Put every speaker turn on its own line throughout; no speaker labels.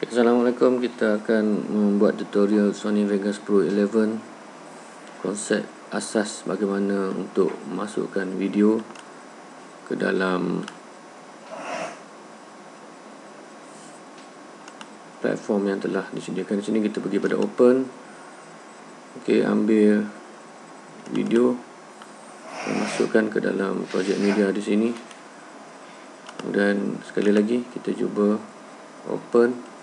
Assalamualaikum, kita akan membuat tutorial Sony Vegas Pro 11. Konsep asas bagaimana untuk masukkan video ke dalam platform yang telah disediakan. Di sini kita pergi pada open. Okey, ambil video dan masukkan ke dalam project media di sini. Dan sekali lagi kita cuba open,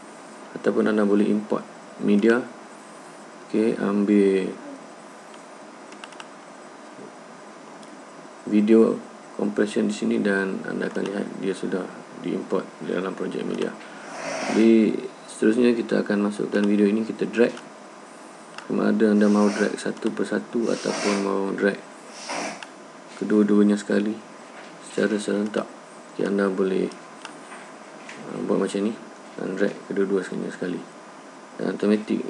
ataupun anda boleh import media. Okey, ambil video compression di sini dan anda akan lihat dia sudah diimport di dalam project media. Jadi seterusnya kita akan masukkan video ini, kita drag. Sama ada anda mahu drag satu persatu ataupun mahu drag kedua-duanya sekali secara serentak. Okay, anda boleh buat macam ni dan drag kedua-dua sekali, dan automatik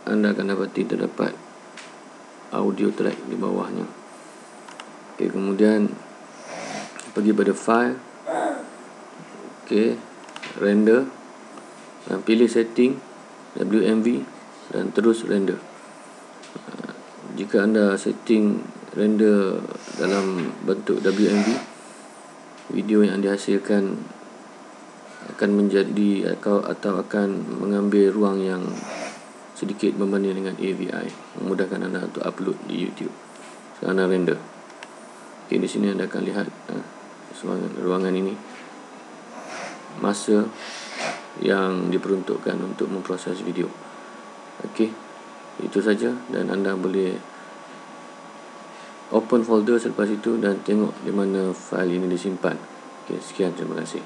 anda akan dapati terdapat audio track di bawahnya. Okey, kemudian pergi pada file, okey, render, dan pilih setting WMV dan terus render. Jika anda setting render dalam bentuk WMV, video yang dihasilkan akan menjadi atau akan mengambil ruang yang sedikit berbanding dengan AVI, memudahkan anda untuk upload di YouTube. Sekarang anda render. Okey, di sini anda akan lihat ruangan ini, masa yang diperuntukkan untuk memproses video. Okey, itu saja, dan anda boleh open folder selepas itu dan tengok di mana fail ini disimpan. Okey, sekian, terima kasih.